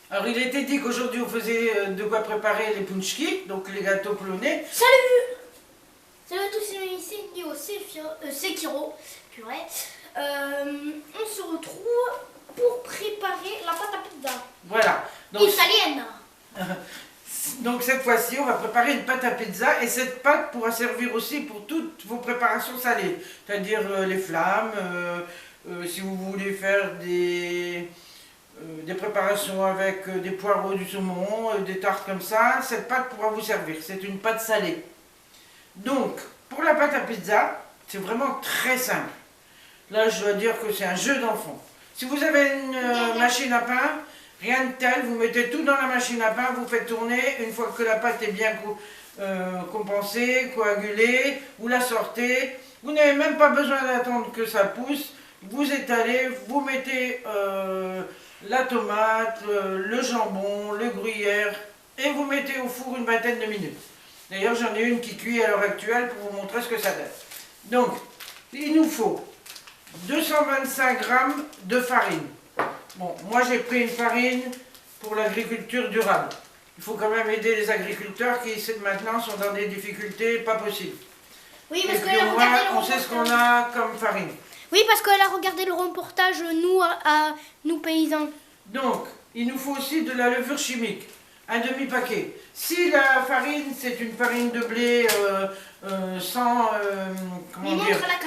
Alors il était dit qu'aujourd'hui on faisait de quoi préparer les punchki, donc les gâteaux polonais. Salut! Salut à tous, c'est Sekiro. Purée. On se retrouve pour préparer la pâte à pizza. Voilà. Donc, Italienne. donc cette fois-ci on va préparer une pâte à pizza et cette pâte pourra servir aussi pour toutes vos préparations salées. C'est-à-dire les flammes, si vous voulez faire des préparations avec des poireaux, du saumon, des tartes comme ça, cette pâte pourra vous servir. C'est une pâte salée. Donc, pour la pâte à pizza, c'est vraiment très simple. Là, je dois dire que c'est un jeu d'enfant. Si vous avez une machine à pain, rien de tel, vous mettez tout dans la machine à pain, vous faites tourner. Une fois que la pâte est bien compensée, coagulée, vous la sortez. Vous n'avez même pas besoin d'attendre que ça pousse. Vous étalez, vous mettez la tomate, le jambon, le gruyère et vous mettez au four une vingtaine de minutes. D'ailleurs, j'en ai une qui cuit à l'heure actuelle pour vous montrer ce que ça donne. Donc, il nous faut 225 g de farine. Bon, moi j'ai pris une farine pour l'agriculture durable. Il faut quand même aider les agriculteurs qui maintenant sont dans des difficultés pas possibles. Oui, parce Et puis au moins, on sait ce qu'on a comme farine. Oui, parce qu'elle a regardé le reportage, nous paysans. Donc, il nous faut aussi de la levure chimique, un demi-paquet. Si la farine, c'est une farine de blé sans,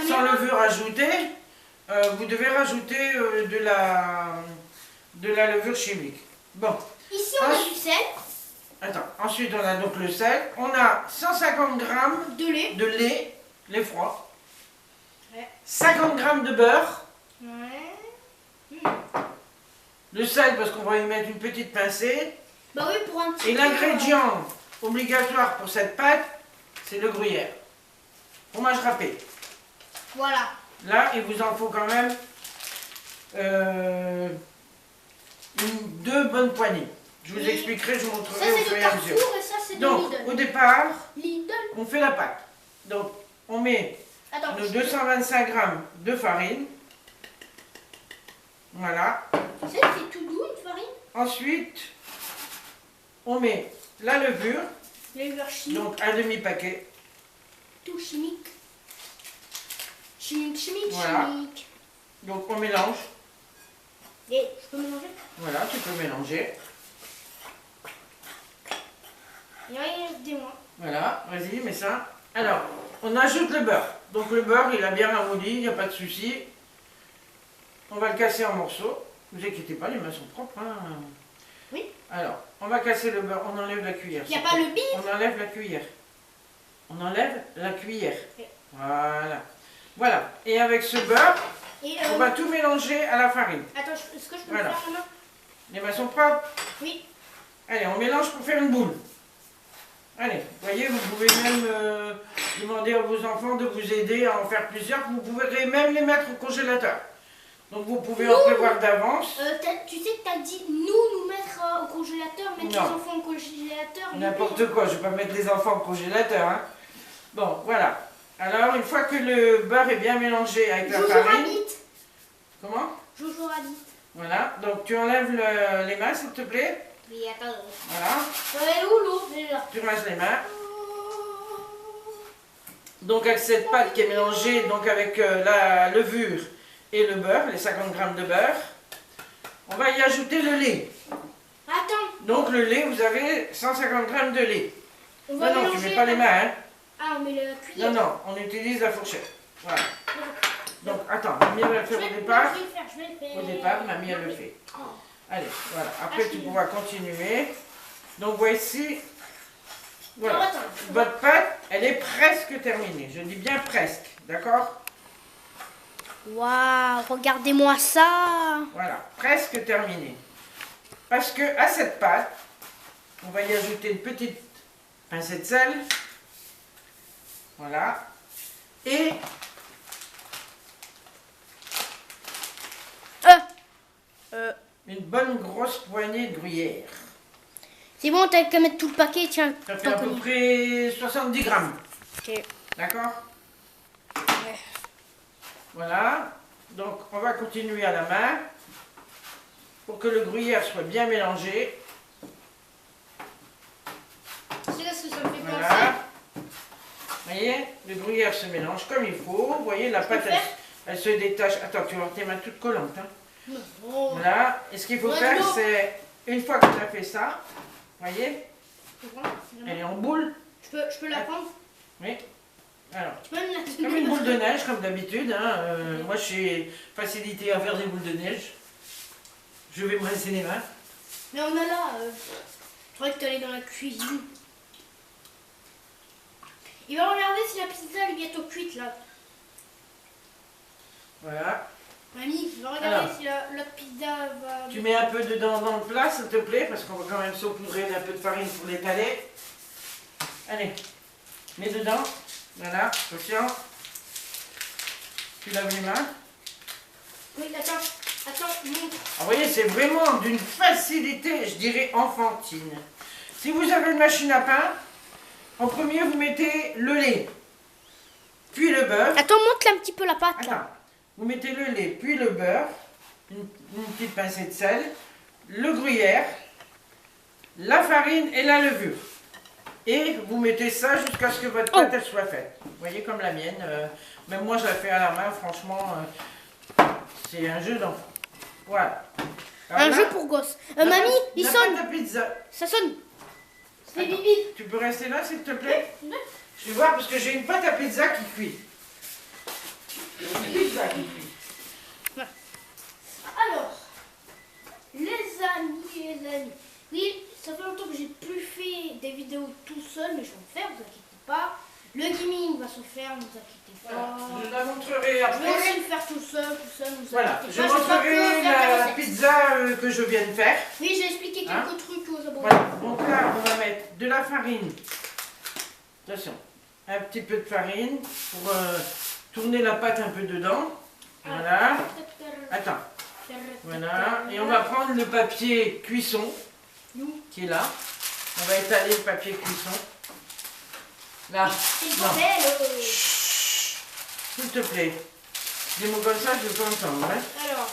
sans levure ajoutée, vous devez rajouter de la levure chimique. Bon. Ici, on a du sel. Attends, ensuite on a donc le sel. On a 150 g de lait froid. Ouais. 50 g de beurre. Ouais. Le sel parce qu'on va y mettre une petite pincée. Bah oui, pour un petit. Et l'ingrédient obligatoire pour cette pâte, c'est le gruyère. Fromage râpé. Voilà. Là, il vous en faut quand même deux bonnes poignées. Je vous expliquerai, je vous montrerai au fur et à mesure. Et ça, c'est de donc, Lidl. au départ, Lidl. on fait la pâte. Donc, on met nos 225 g de farine. Voilà. C'est tout doux, une farine. Ensuite, on met la levure. Levure chimique. Donc, un demi-paquet. Tout chimique. Chimique, voilà. Chimique. Donc, on mélange. Et je peux mélanger? Voilà, tu peux mélanger. Dis-moi. Voilà, vas-y, mets ça. Alors, on ajoute le beurre. Donc le beurre, il a bien ramolli, il n'y a pas de souci. On va le casser en morceaux. Ne vous inquiétez pas, les mains sont propres. Hein. Oui. Alors, on va casser le beurre, on enlève la cuillère. Il n'y a pas le bif? On enlève la cuillère. On enlève la cuillère. Okay. Voilà. Voilà. Et avec ce beurre, on va tout mélanger à la farine. Attends, est-ce que je peux le faire maintenant? Les mains sont propres? Oui. Allez, on mélange pour faire une boule. Allez, vous voyez, vous pouvez même demander à vos enfants de vous aider à en faire plusieurs. Vous pouvez même les mettre au congélateur. Donc vous pouvez en prévoir d'avance. Tu sais que tu as dit nous mettre au congélateur, mettre les enfants au congélateur. N'importe quoi, je ne vais pas mettre les enfants au congélateur. Hein. Bon, voilà. Alors, une fois que le beurre est bien mélangé avec la farine... Comment? Jojo Rabbit. Voilà, donc tu enlèves les mains s'il te plaît. Oui, attends. Voilà. Où l'eau déjà? Tu rinces les mains. Donc avec cette pâte qui est mélangée donc avec la levure et le beurre, les 50 g de beurre, on va y ajouter le lait. Attends. Donc le lait, vous avez 150 g de lait. Non, tu ne mets pas les mains. Hein. Ah, on met la cuillère. Non, on utilise la fourchette. Voilà. Donc attends, Mamie va le faire au départ. Au départ, Mamie elle le fait. Allez, voilà. Après, tu pourras continuer. Donc, voici. Voilà. Votre pâte, elle est presque terminée. Je dis bien presque. D'accord? Waouh, regardez-moi ça. Voilà, presque terminée. Parce que à cette pâte, on va y ajouter une petite pincée de sel. Voilà. Et une bonne grosse poignée de gruyère. C'est bon, t'as qu'à mettre tout le paquet, tiens. Ça fait à peu près 70 g. Ok. D'accord? Ouais. Voilà. Donc, on va continuer à la main. pour que le gruyère soit bien mélangé. C'est là ce que ça me fait penser. Voilà. Vous voyez, le gruyère se mélange comme il faut. Vous voyez, la pâte, elle se détache. Attends, tu vas avoir tes mains toutes collantes. Hein. Non. Voilà. Et ce qu'il faut Ouais, faire, non. c'est, une fois que tu as fait ça, vous voyez, Tu peux prendre? elle est en boule. Je peux la prendre? Oui. Alors, Tu peux me la comme une boule de neige, comme d'habitude. Hein. Moi, je suis facilité à faire des boules de neige. Je vais me rincer les mains. Mais on a là. Je croyais que tu allais dans la cuisine. Il va regarder si la pizza elle est bientôt cuite là. Voilà. Mamie, il va regarder Alors. si la pizza va. Tu mets un peu dedans dans le plat, s'il te plaît, parce qu'on va quand même saupoudrer d'un peu de farine pour l'étaler. Allez, mets dedans. Voilà, attention. Tu laves les mains. Oui, attends, montre. Ah, vous voyez, c'est vraiment d'une facilité, je dirais, enfantine. Si vous avez une machine à pain, en premier, vous mettez le lait, puis le beurre. Attends, montre un petit peu la pâte Attends, vous mettez le lait, puis le beurre, une petite pincée de sel, le gruyère, la farine et la levure. Et vous mettez ça jusqu'à ce que votre pâte elle soit faite. Vous voyez, comme la mienne. Même moi, je la fais à la main, franchement, c'est un jeu d'enfant. Voilà. Alors Un là, jeu pour gosses. la Mamie, pâte- il la sonne. pâte à pizza. Ça sonne. C'est Attends, Bibi. Tu peux rester là, s'il te plaît? Je vais voir, parce que j'ai une pâte à pizza qui cuit. Une pizza qui cuit. Alors, les amis, oui, ça fait longtemps que j'ai plus fait des vidéos tout seul, mais je vais en faire, vous inquiétez pas. Le gaming va se faire, ne vous inquiétez Voilà. pas. Je la montrerai Je vais après. aussi le faire tout seul, ne vous Voilà, inquiétez je pas. vais pas montrerai que faire la recette. pizza que je viens de faire. Oui, j'ai expliqué quelques Hein trucs aux abonnés. Voilà, donc là, on va mettre de la farine. Attention, un petit peu de farine pour tourner la pâte un peu dedans. Voilà. Attends, voilà. Et on va prendre le papier cuisson qui est là. On va étaler le papier cuisson. Là. C'est le Non. bordel. S'il te plaît. Des mots comme ça, je veux pas entendre. Hein. Alors,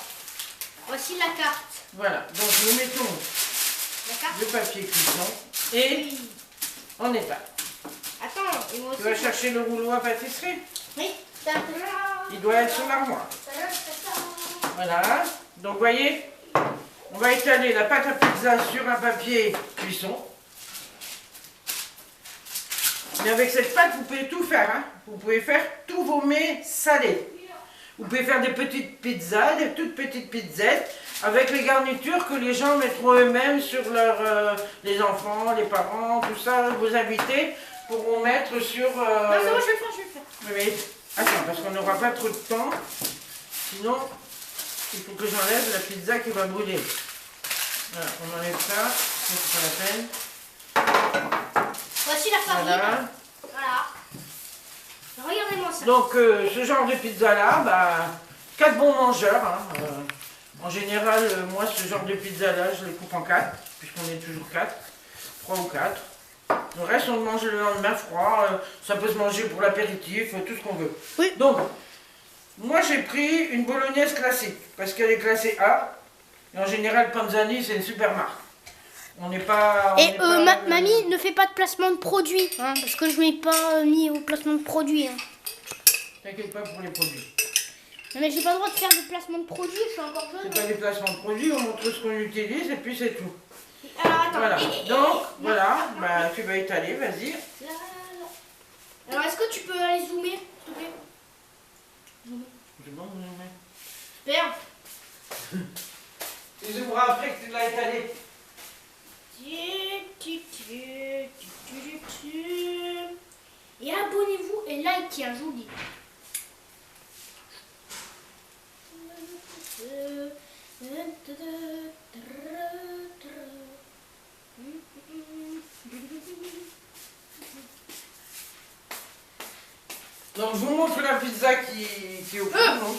voici la carte. Voilà, donc nous mettons La carte. le papier cuisson et Oui. on étale. Attends, et moi aussi. Tu vas chercher le rouleau à pâtisserie? Oui. Il doit être sur l'armoire. Voilà. Donc, vous voyez, on va étaler la pâte à pizza sur un papier cuisson. Mais avec cette pâte, vous pouvez tout faire. Hein. Vous pouvez faire tous vos mets salés. Vous pouvez faire des petites pizzas, des toutes petites pizzettes, avec les garnitures que les gens mettront eux-mêmes sur les enfants, les parents, tout ça. Vos invités pourront mettre sur... Non, c'est moi, je vais le faire, Mais attends, parce qu'on n'aura pas trop de temps. Sinon, il faut que j'enlève la pizza qui va brûler. Voilà, on enlève ça, c'est pas la peine. Voici la farine. Voilà. Voilà. Regardez-moi ça. Donc, ce genre de pizza-là, bah, 4 bons mangeurs. Hein, en général, moi, ce genre de pizza-là, je les coupe en 4, puisqu'on est toujours 4, 3 ou 4. Le reste, on le mange le lendemain froid. Ça peut se manger pour l'apéritif, tout ce qu'on veut. Oui. Donc, moi, j'ai pris une bolognaise classique, parce qu'elle est classée A. Et en général, Panzani, c'est une super marque. On n'est pas... on Et n'est pas, mamie, ne fais pas de placement de produit, hein, parce que je m'ai pas mis au placement de produit. Hein. T'inquiète pas pour les produits. Non, mais j'ai pas le droit de faire de placement de produit, je suis encore jeune. C'est pas des placements de produits, on montre ce qu'on utilise et puis c'est tout. Alors attends. Voilà. Donc, voilà, bah, tu vas étaler, vas-y. Là, là. Alors est-ce que tu peux aller zoomer, s'il te plaît? Zoomer. C'est bon, vous aimez. Super. Tu zoomeras après que tu l'as étalé. Et abonnez-vous et likez, hein, je vous le dis. Donc, je vous montre la pizza qui est au four. Donc,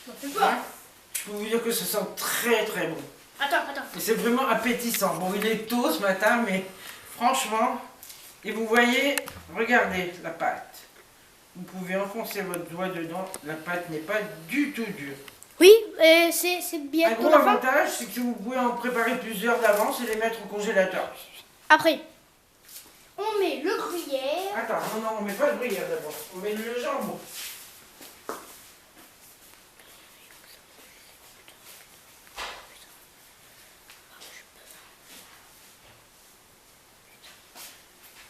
Ça fait pas. je peux vous dire que ça sent très très bon. Attends. Et c'est vraiment appétissant. Bon, il est tôt ce matin, mais franchement, et vous voyez, regardez la pâte. Vous pouvez enfoncer votre doigt dedans, la pâte n'est pas du tout dure. Oui, c'est Un bientôt gros la fin. avantage, c'est que vous pouvez en préparer plusieurs d'avance et les mettre au congélateur. Après, on met le gruyère. Attends, non, on met pas le gruyère d'abord. On met le jambon.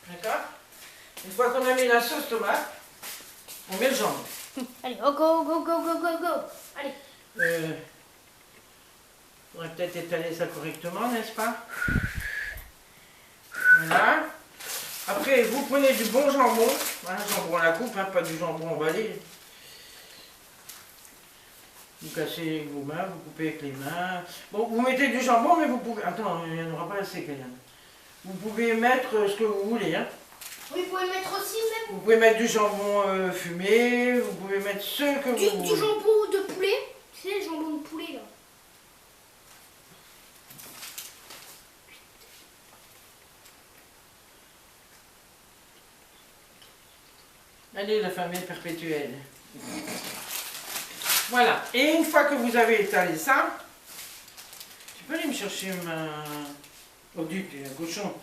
D'accord? Une fois qu'on a mis la sauce tomate, on met le jambon. Allez, oh, go, go, go, go, go, go. Allez. On va peut-être étaler ça correctement, n'est-ce pas? Voilà. Après, vous prenez du bon jambon. Voilà, jambon à la coupe, hein, pas du jambon emballé. Vous cassez avec vos mains, vous coupez avec les mains. Bon, vous mettez du jambon, mais vous pouvez... Attends, il n'y en aura pas assez, quand même. Vous pouvez mettre ce que vous voulez, hein. Oui, vous pouvez mettre aussi même Vous pouvez mettre du jambon fumé, vous pouvez mettre ce que vous voulez. du jambon de poulet. Tu sais, le jambon de poulet, là. Allez, la famille perpétuelle. Voilà. Et une fois que vous avez étalé ça, tu peux aller me chercher ma... Oh, Duc, un cochon.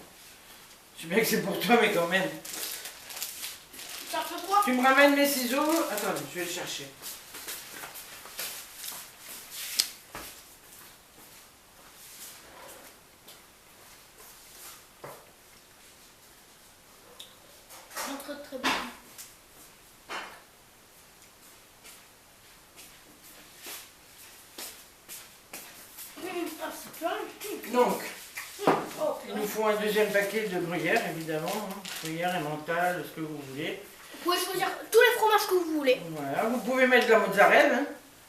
Je sais bien que c'est pour toi, mais quand même. Ça fait quoi? Tu me ramènes mes ciseaux? Attends, je vais le chercher. Très très bien. Ah, c'est plein. Donc, Oh, il nous faut un deuxième paquet de gruyère, évidemment. Hein. Gruyère, emmental, ce que vous voulez. vous pouvez choisir tous les fromages que vous voulez. Voilà, vous pouvez mettre de la mozzarella. Hein.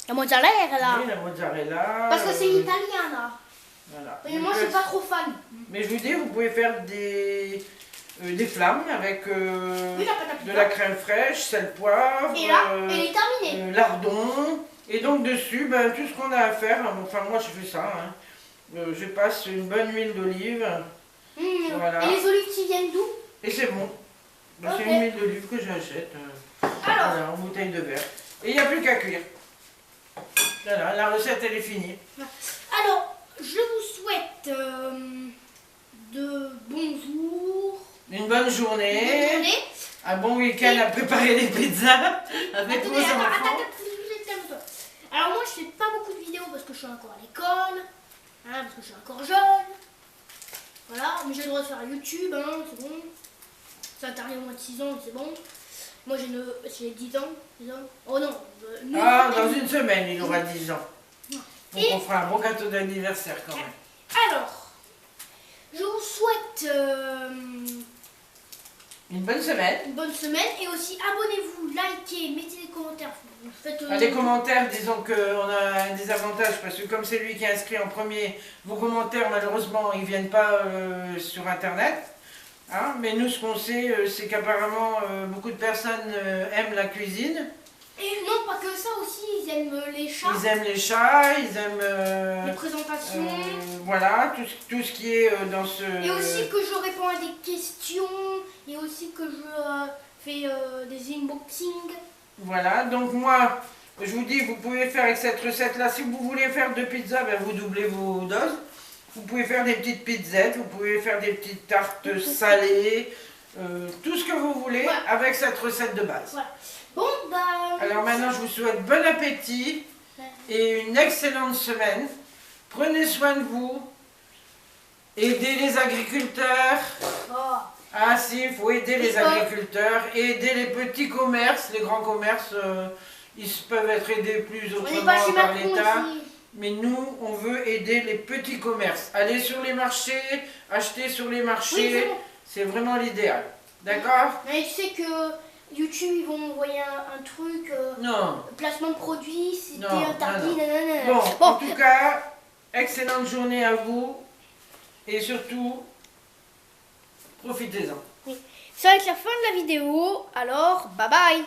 La mozzarella, là. Oui, la mozzarella. Parce que c'est italien, là. Voilà. Mais moi, je suis pas trop fan. Mais je vous dis, vous pouvez faire des flammes avec Oui, la pâte à de pizza. la crème fraîche, sel, poivre, Et là, elle est terminée. lardon. Et donc dessus, ben, tout ce qu'on a à faire, enfin moi je fais ça, hein. Je passe une bonne huile d'olive, voilà. Et les olives qui viennent d'où? Et c'est bon. Ben, Ok. c'est une huile d'olive que j'achète Alors, voilà, en bouteille de verre. Et il n'y a plus qu'à cuire. Voilà, la recette elle est finie. alors, je vous souhaite de bons jours, Une bonne journée, bonne journée. un bon week-end à préparer les pizzas avec vos Attendez, attends, enfants. calme-toi. Alors moi, je fais pas beaucoup de vidéos parce que je suis encore à l'école, hein, parce que je suis encore jeune. Voilà, mais j'ai le droit de faire YouTube, hein, c'est bon. C'est interdit au moins de 6 ans, c'est bon. Moi, j'ai 10 ans, 10 ans. Oh non, Ah, dans une semaine, il aura 10 ans. Donc Et- on fera un bon gâteau d'anniversaire quand même. Alors, je vous souhaite Une bonne semaine. une bonne semaine et aussi abonnez-vous, likez, mettez des commentaires. Vous faites, Les commentaires, disons qu'on a un désavantage parce que comme c'est lui qui est inscrit en premier, vos commentaires malheureusement ils viennent pas sur internet. Hein, mais nous ce qu'on sait c'est qu'apparemment beaucoup de personnes aiment la cuisine. Et non, pas que ça aussi, ils aiment les chats, Ils aiment les chats, ils aiment les présentations. voilà, tout ce qui est dans ce... Et aussi que je réponds à des questions, et aussi que je fais des unboxings. Voilà, donc moi, je vous dis, vous pouvez faire avec cette recette-là, si vous voulez faire 2 pizzas, ben vous doublez vos doses. Vous pouvez faire des petites pizzettes, vous pouvez faire des petites tartes salées, tout ce que vous voulez Voilà. avec cette recette de base. Voilà. Bon, bah... Alors maintenant, je vous souhaite bon appétit et une excellente semaine. Prenez soin de vous, aidez les agriculteurs. Oh. Ah si, il faut aider les Et quoi? agriculteurs, aider les petits commerces, les grands commerces, ils peuvent être aidés plus On n'est autrement pas chez par Macron l'État. ici. Mais nous, on veut aider les petits commerces. Aller sur les marchés, acheter sur les Oui, marchés, c'est bon. c'est vraiment l'idéal. D'accord? Mais tu sais que YouTube, ils vont m'envoyer un truc, Non. placement de produit, c'était Non, interdit, non. nanana. Bon, Bon, en tout cas, excellente journée à vous. Et surtout, profitez-en. ça va être la fin de la vidéo, alors bye bye.